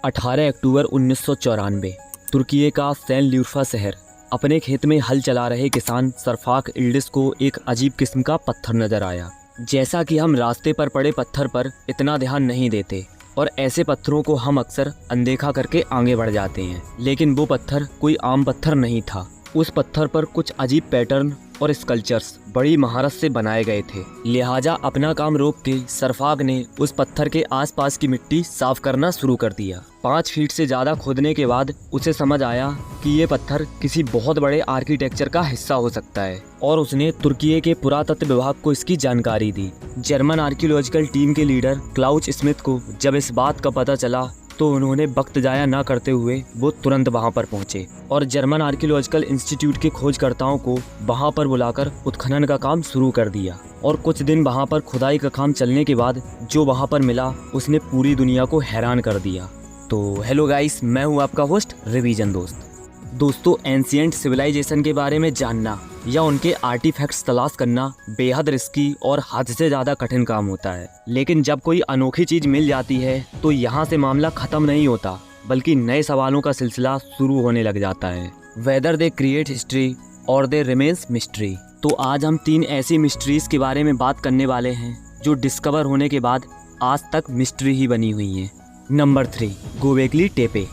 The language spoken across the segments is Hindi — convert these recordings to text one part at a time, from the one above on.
18 अक्टूबर 1994 तुर्की का सेंट शहर। अपने खेत में हल चला रहे किसान सरफाक इल्डिस को एक अजीब किस्म का पत्थर नजर आया। जैसा कि हम रास्ते पर पड़े पत्थर पर इतना ध्यान नहीं देते और ऐसे पत्थरों को हम अक्सर अनदेखा करके आगे बढ़ जाते हैं, लेकिन वो पत्थर कोई आम पत्थर नहीं था। उस पत्थर पर कुछ अजीब पैटर्न और स्कल्पचर्स बड़ी महारत से बनाए गए थे। लिहाजा अपना काम रोक के सरफाक ने उस पत्थर के आसपास की मिट्टी साफ करना शुरू कर दिया। 5 फीट से ज़्यादा खोदने के बाद उसे समझ आया कि ये पत्थर किसी बहुत बड़े आर्किटेक्चर का हिस्सा हो सकता है और उसने तुर्की के पुरातत्व विभाग को इसकी जानकारी दी। जर्मन आर्कियोलॉजिकल टीम के लीडर क्लाउस स्मिथ को जब इस बात का पता चला तो उन्होंने वक्त जाया न करते हुए वो तुरंत वहां पर पहुंचे और जर्मन आर्कियोलॉजिकल इंस्टीट्यूट के खोजकर्ताओं को वहां पर बुलाकर उत्खनन का काम शुरू कर दिया। और कुछ दिन वहां पर खुदाई का काम चलने के बाद जो वहां पर मिला उसने पूरी दुनिया को हैरान कर दिया। तो हेलो गाइस, मैं हूं आपका होस्ट रिवीजन दोस्तों, एंशिएंट सिविलाइजेशन के बारे में जानना या उनके आर्टिफैक्ट्स तलाश करना बेहद रिस्की और हद से ज़्यादा कठिन काम होता है। लेकिन जब कोई अनोखी चीज़ मिल जाती है तो यहाँ से मामला ख़त्म नहीं होता, बल्कि नए सवालों का सिलसिला शुरू होने लग जाता है। वेदर दे क्रिएट हिस्ट्री और दे रिमेन्स मिस्ट्री। तो आज हम 3 ऐसी मिस्ट्रीज़ के बारे में बात करने वाले हैं जो डिस्कवर होने के बाद आज तक मिस्ट्री ही बनी हुई हैं। Number 3, Gobekli Tepe.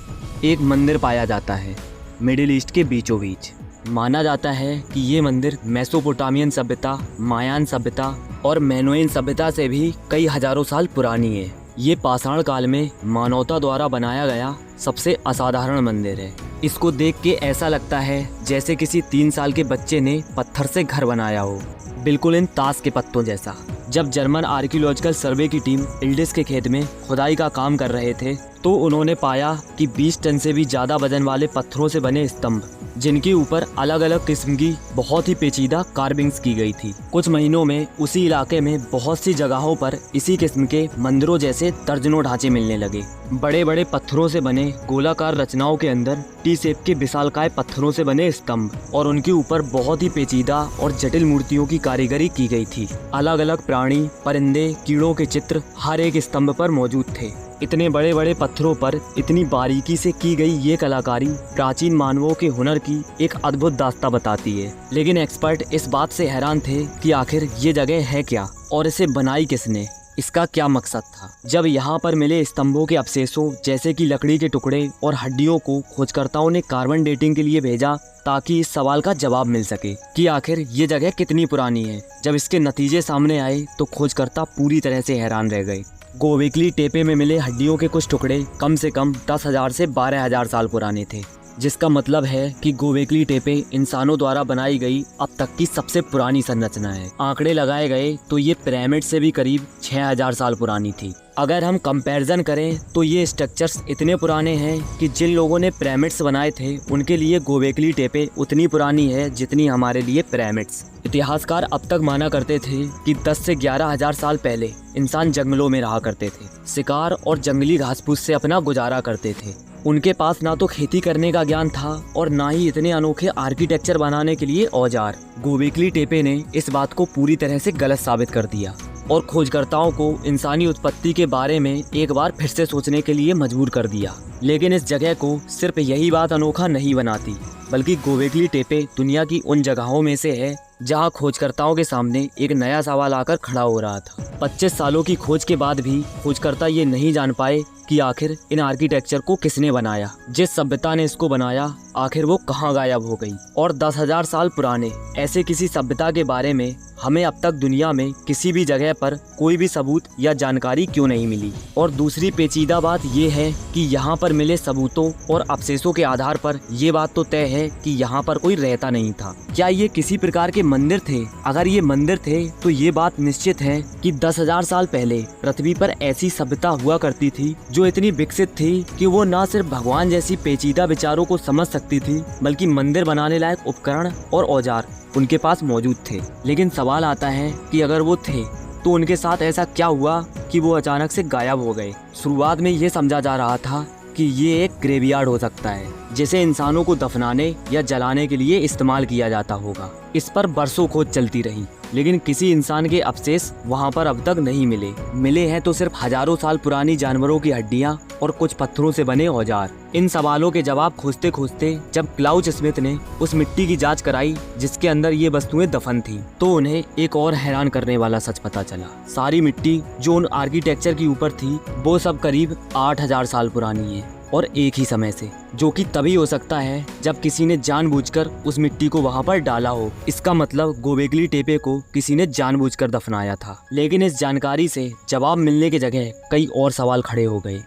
एक मंदिर पाया जाता है मिडिल ईस्ट के बीचों बीच। माना जाता है कि ये मंदिर मेसोपोटामियन सभ्यता, मायान सभ्यता और मेनोइन सभ्यता से भी कई हजारों साल पुरानी है। ये पाषाण काल में मानवता द्वारा बनाया गया सबसे असाधारण मंदिर है। इसको देख के ऐसा लगता है जैसे किसी 3 साल के बच्चे ने पत्थर से घर बनाया हो, बिल्कुल इन ताश के पत्तों जैसा। जब जर्मन आर्कियोलॉजिकल सर्वे की टीम इल्डिस के खेत में खुदाई का काम कर रहे थे तो उन्होंने पाया कि 20 टन से भी ज़्यादा वजन वाले पत्थरों से बने स्तंभ, जिनके ऊपर अलग अलग किस्म की बहुत ही पेचीदा कार्विंग्स की गई थी। कुछ महीनों में उसी इलाके में बहुत सी जगहों पर इसी किस्म के मंदिरों जैसे दर्जनों ढांचे मिलने लगे। बड़े बड़े पत्थरों से बने गोलाकार रचनाओं के अंदर टी शेप के विशालकाय पत्थरों से बने स्तंभ और उनके ऊपर बहुत ही पेचीदा और जटिल मूर्तियों की कारीगरी की गई थी। अलग अलग प्राणी, परिंदे, कीड़ों के चित्र हर एक स्तंभ पर मौजूद थे। इतने बड़े बड़े पत्थरों पर इतनी बारीकी से की गई ये कलाकारी प्राचीन मानवों के हुनर की एक अद्भुत दास्तां बताती है। लेकिन एक्सपर्ट इस बात से हैरान थे कि आखिर ये जगह है क्या और इसे बनाई किसने, इसका क्या मकसद था। जब यहाँ पर मिले स्तंभों के अवशेषों जैसे कि लकड़ी के टुकड़े और हड्डियों को खोजकर्ताओं ने कार्बन डेटिंग के लिए भेजा ताकि इस सवाल का जवाब मिल सके कि आखिर ये जगह कितनी पुरानी है। जब इसके नतीजे सामने आए तो खोजकर्ता पूरी तरह से हैरान रह गए। गोबेकली टेपे में मिले हड्डियों के कुछ टुकड़े कम से कम 10,000 से 12,000 साल पुराने थे, जिसका मतलब है कि गोबेकली टेपे इंसानों द्वारा बनाई गई अब तक की सबसे पुरानी संरचना है। आंकड़े लगाए गए तो ये पिरामिड से भी करीब 6,000 साल पुरानी थी। अगर हम कंपैरिजन करें तो ये स्ट्रक्चर्स इतने पुराने हैं कि जिन लोगों ने पिरामिड्स बनाए थे उनके लिए गोबेकली टेपे उतनी पुरानी है जितनी हमारे लिए पिरामिड्स। इतिहासकार अब तक माना करते थे कि 10 से 11,000 साल पहले इंसान जंगलों में रहा करते थे, शिकार और जंगली घास फूस से अपना गुजारा करते थे। उनके पास ना तो खेती करने का ज्ञान था और ना ही इतने अनोखे आर्किटेक्चर बनाने के लिए औजार। गोबेकली टेपे ने इस बात को पूरी तरह से गलत साबित कर दिया और खोजकर्ताओं को इंसानी उत्पत्ति के बारे में एक बार फिर से सोचने के लिए मजबूर कर दिया। लेकिन इस जगह को सिर्फ यही बात अनोखा नहीं बनाती, बल्कि गोबेकली टेपे दुनिया की उन जगहों में से है जहां खोजकर्ताओं के सामने एक नया सवाल आकर खड़ा हो रहा था। 25 सालों की खोज के बाद भी खोजकर्ता ये नहीं जान पाए कि आखिर इन आर्किटेक्चर को किसने बनाया। जिस सभ्यता ने इसको बनाया आखिर वो कहाँ गायब हो गई और 10,000 साल पुराने ऐसे किसी सभ्यता के बारे में हमें अब तक दुनिया में किसी भी जगह पर कोई भी सबूत या जानकारी क्यों नहीं मिली। और दूसरी पेचीदा बात ये है कि यहाँ पर मिले सबूतों और अवशेषों के आधार पर ये बात तो तय है कि यहाँ पर कोई रहता नहीं था। क्या ये किसी प्रकार के मंदिर थे? अगर ये मंदिर थे तो ये बात निश्चित है कि 10,000 साल पहले पृथ्वी पर ऐसी सभ्यता हुआ करती थी जो इतनी विकसित थी कि वो न सिर्फ भगवान जैसी पेचीदा विचारों को समझ सकती थी, बल्कि मंदिर बनाने लायक उपकरण और औजार उनके पास मौजूद थे। लेकिन सवाल आता है कि अगर वो थे तो उनके साथ ऐसा क्या हुआ कि वो अचानक से गायब हो गए। शुरुआत में ये समझा जा रहा था कि ये एक ग्रेवयार्ड हो सकता है जिसे इंसानों को दफनाने या जलाने के लिए इस्तेमाल किया जाता होगा। इस पर बरसों खोज चलती रही लेकिन किसी इंसान के अवशेष वहाँ पर अब तक नहीं मिले हैं तो सिर्फ हजारों साल पुरानी जानवरों की हड्डियाँ और कुछ पत्थरों से बने औजार। इन सवालों के जवाब खोजते खोजते जब क्लाउच स्मिथ ने उस मिट्टी की जांच कराई जिसके अंदर ये वस्तुएं दफन थी, तो उन्हें एक और हैरान करने वाला सच पता चला। सारी मिट्टी जो उन आर्किटेक्चर के ऊपर थी वो सब करीब 8000 साल पुरानी है, और एक ही समय से, जो कि तभी हो सकता है जब किसी ने जानबूझकर उस मिट्टी को वहां पर डाला हो। इसका मतलब गोबेगली टेपे को किसी ने जानबूझकर दफनाया था। लेकिन इस जानकारी से जवाब मिलने की जगह कई और सवाल खड़े हो गए।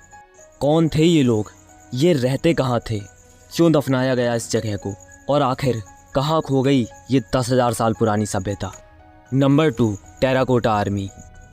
कौन थे ये लोग? ये रहते कहाँ थे? क्यों दफनाया गया इस जगह को? और आखिर कहाँ खो गई ये 10,000 साल पुरानी सभ्यता? Number 2, terracotta army.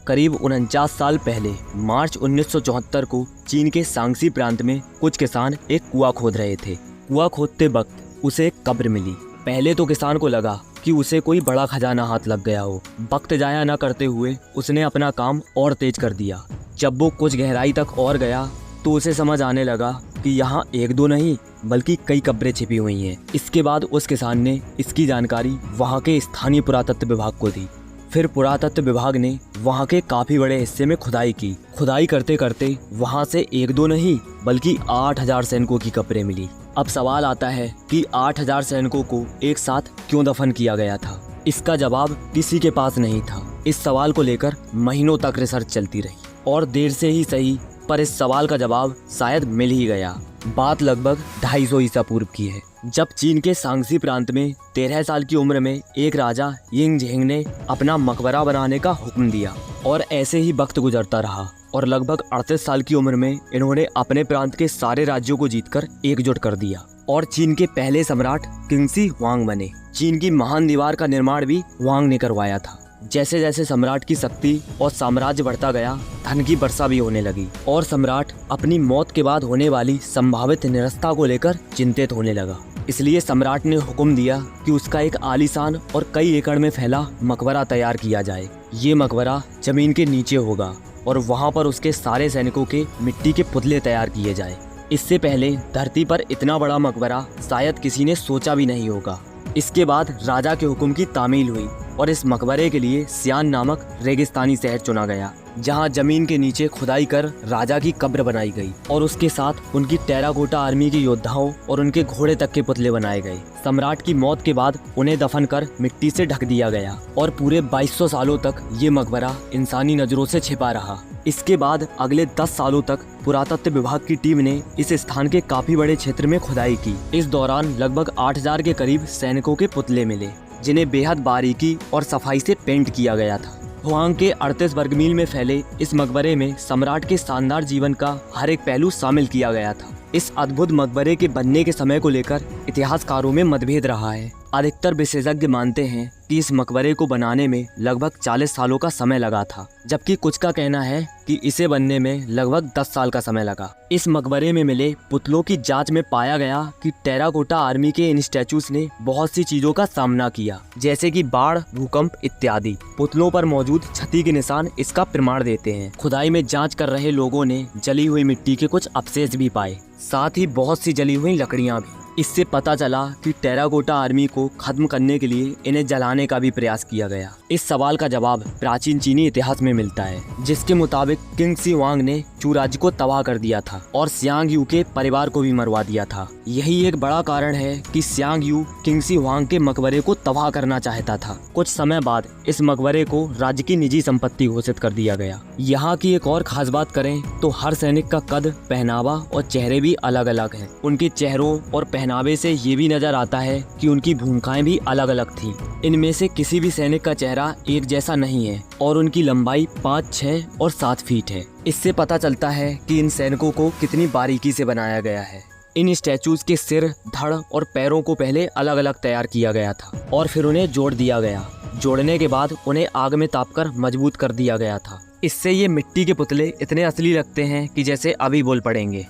करीब 49 साल पहले मार्च 1974 को चीन के सांगसी प्रांत में कुछ किसान एक कुआं खोद रहे थे। कुआं खोदते वक्त उसे एक कब्र मिली। पहले तो किसान को लगा कि उसे कोई बड़ा खजाना हाथ लग गया हो। वक्त जाया न करते हुए उसने अपना काम और तेज कर दिया। जब वो कुछ गहराई तक और गया तो उसे समझ आने लगा कि यहाँ एक दो नहीं बल्कि कई कब्रें छिपी हुई हैं। इसके बाद उस किसान ने इसकी जानकारी वहाँ के स्थानीय पुरातत्व विभाग को दी। फिर पुरातत्व विभाग ने वहाँ के काफी बड़े हिस्से में खुदाई की। खुदाई करते करते वहाँ से एक दो नहीं बल्कि 8000 सैनिकों की कब्रें मिली। अब सवाल आता है कि 8000 सैनिकों को एक साथ क्यों दफन किया गया था? इसका जवाब किसी के पास नहीं था। इस सवाल को लेकर महीनों तक रिसर्च चलती रही और देर से ही सही पर इस सवाल का जवाब शायद मिल ही गया। बात लगभग 250 ईसा पूर्व की है, जब चीन के सांगसी प्रांत में 13 साल की उम्र में एक राजा यिंग झेंग ने अपना मकबरा बनाने का हुक्म दिया। और ऐसे ही वक्त गुजरता रहा और लगभग 38 साल की उम्र में इन्होंने अपने प्रांत के सारे राज्यों को जीतकर एकजुट कर दिया और चीन के पहले सम्राट किंगसी हुआंग बने। चीन की महान दीवार का निर्माण भी हुआंग ने करवाया था। जैसे जैसे सम्राट की शक्ति और साम्राज्य बढ़ता गया, धन की वर्षा भी होने लगी और सम्राट अपनी मौत के बाद होने वाली संभावित निरस्ता को लेकर चिंतित होने लगा। इसलिए सम्राट ने हुक्म दिया कि उसका एक आलीशान और कई एकड़ में फैला मकबरा तैयार किया जाए। ये मकबरा जमीन के नीचे होगा और वहाँ पर उसके सारे सैनिकों के मिट्टी के पुतले तैयार किए जाए। इससे पहले धरती पर इतना बड़ा मकबरा शायद किसी ने सोचा भी नहीं होगा। इसके बाद राजा के हुक्म की तामील हुई और इस मकबरे के लिए सियान नामक रेगिस्तानी शहर चुना गया, जहां जमीन के नीचे खुदाई कर राजा की कब्र बनाई गई और उसके साथ उनकी टेराकोटा आर्मी के योद्धाओं और उनके घोड़े तक के पुतले बनाए गए। सम्राट की मौत के बाद उन्हें दफन कर मिट्टी से ढक दिया गया और पूरे 2200 सालों तक ये मकबरा इंसानी नजरों से छिपा रहा। इसके बाद अगले 10 सालों तक पुरातत्व विभाग की टीम ने इस स्थान के काफी बड़े क्षेत्र में खुदाई की। इस दौरान लगभग 8000 के करीब सैनिकों के पुतले मिले, जिन्हें बेहद बारीकी और सफाई से पेंट किया गया था। हुआंग के 38 वर्ग मील में फैले इस मकबरे में सम्राट के शानदार जीवन का हर एक पहलू शामिल किया गया था। इस अद्भुत मकबरे के बनने के समय को लेकर इतिहासकारों में मतभेद रहा है। अधिकतर विशेषज्ञ मानते हैं कि इस मकबरे को बनाने में लगभग 40 सालों का समय लगा था, जबकि कुछ का कहना है कि इसे बनने में लगभग 10 साल का समय लगा। इस मकबरे में मिले पुतलों की जांच में पाया गया कि टेराकोटा आर्मी के इन स्टैचूज ने बहुत सी चीजों का सामना किया, जैसे कि बाढ़, भूकंप इत्यादि। पुतलों पर मौजूद क्षति के निशान इसका प्रमाण देते हैं। खुदाई में जांच कर रहे लोगों ने जली हुई मिट्टी के कुछ अवशेष भी पाए, साथ ही बहुत सी जली हुई लकड़ियां भी। इससे पता चला कि टेराकोटा आर्मी को खत्म करने के लिए इन्हें जलाने का भी प्रयास किया गया। इस सवाल का जवाब प्राचीन चीनी इतिहास में मिलता है, जिसके मुताबिक किंगसी हुआंग ने चू राज्य को तबाह कर दिया था और सियांग यू के परिवार को भी मरवा दिया था। यही एक बड़ा कारण है कि सियांग यू किंगसी हुआंग के मकबरे को तबाह करना चाहता था। कुछ समय बाद इस मकबरे को राज्य की निजी संपत्ति घोषित कर दिया गया। यहाँ की एक और खास बात करें तो हर सैनिक का कद, पहनावा और चेहरे भी अलग अलग है। उनके चेहरों और पहनावे से ये भी नजर आता है कि उनकी भूमिकाएं भी अलग अलग थी। इनमें से किसी भी सैनिक का चेहरा एक जैसा नहीं है और उनकी लंबाई 5, 6 और 7 फीट है। इससे पता चलता है कि इन सैनिकों को कितनी बारीकी से बनाया गया है। इन स्टैचूज के सिर, धड़ और पैरों को पहले अलग अलग तैयार किया गया था और फिर उन्हें जोड़ दिया गया। जोड़ने के बाद उन्हें आग में तापकर मजबूत कर दिया गया था। इससे ये मिट्टी के पुतले इतने असली लगते हैं कि जैसे अभी बोल पड़ेंगे।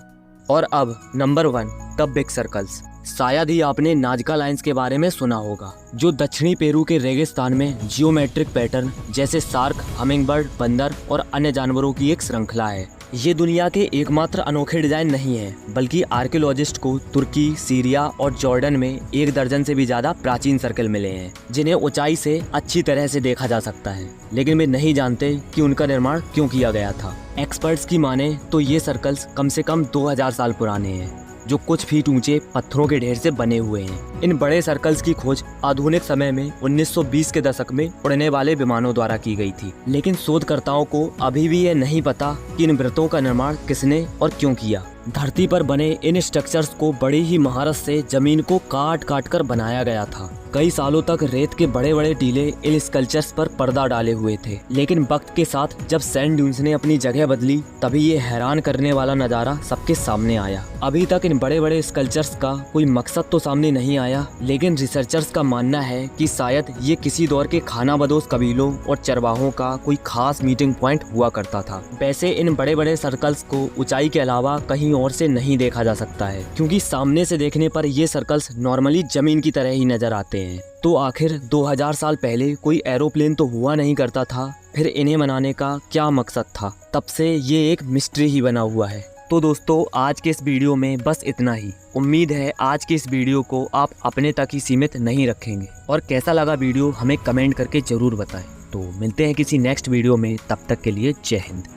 और अब नंबर 1, द बिग सर्कल्स। शायद ही आपने नाजका लाइंस के बारे में सुना होगा, जो दक्षिणी पेरू के रेगिस्तान में जियोमेट्रिक पैटर्न जैसे शार्क, हमिंगबर्ड, बंदर और अन्य जानवरों की एक श्रृंखला है। ये दुनिया के एकमात्र अनोखे डिजाइन नहीं है, बल्कि आर्कियोलॉजिस्ट को तुर्की, सीरिया और जॉर्डन में 1 दर्जन से भी ज्यादा प्राचीन सर्कल मिले हैं, जिन्हें ऊंचाई से अच्छी तरह से देखा जा सकता है, लेकिन वे नहीं जानते कि उनका निर्माण क्यों किया गया था। एक्सपर्ट्स की माने तो ये सर्कल्स कम से कम 2000 साल पुराने हैं, जो कुछ फीट ऊंचे पत्थरों के ढेर से बने हुए हैं। इन बड़े सर्कल्स की खोज आधुनिक समय में 1920 के दशक में उड़ने वाले विमानों द्वारा की गई थी, लेकिन शोधकर्ताओं को अभी भी यह नहीं पता कि इन वृत्तों का निर्माण किसने और क्यों किया। धरती पर बने इन स्ट्रक्चर्स को बड़ी ही महारत से जमीन को काट काट कर बनाया गया था। कई सालों तक रेत के बड़े बड़े टीले इन स्कल्पचर्स पर पर्दा डाले हुए थे, लेकिन वक्त के साथ जब सैंड ड्यून्स ने अपनी जगह बदली, तभी ये हैरान करने वाला नज़ारा सबके सामने आया। अभी तक इन बड़े बड़े स्कल्पचर्स का कोई मकसद तो सामने नहीं आया, लेकिन रिसर्चर्स का मानना है कि शायद ये किसी दौर के खानाबदोश कबीलों और चरवाहों का कोई खास मीटिंग पॉइंट हुआ करता था। वैसे इन बड़े बड़े सर्कल्स को ऊंचाई के अलावा कहीं और से नहीं देखा जा सकता है, क्योंकि सामने से देखने पर ये सर्कल्स नॉर्मली जमीन की तरह ही नजर आते हैं। तो आखिर 2000 साल पहले कोई एरोप्लेन तो हुआ नहीं करता था, फिर इन्हें बनाने का क्या मकसद था? तब से ये एक मिस्ट्री ही बना हुआ है। तो दोस्तों, आज के इस वीडियो में बस इतना ही। उम्मीद है आज के इस वीडियो को आप अपने तक ही सीमित नहीं रखेंगे, और कैसा लगा वीडियो हमें कमेंट करके जरूर बताएं। तो मिलते हैं किसी नेक्स्ट वीडियो में, तब तक के लिए जय हिंद।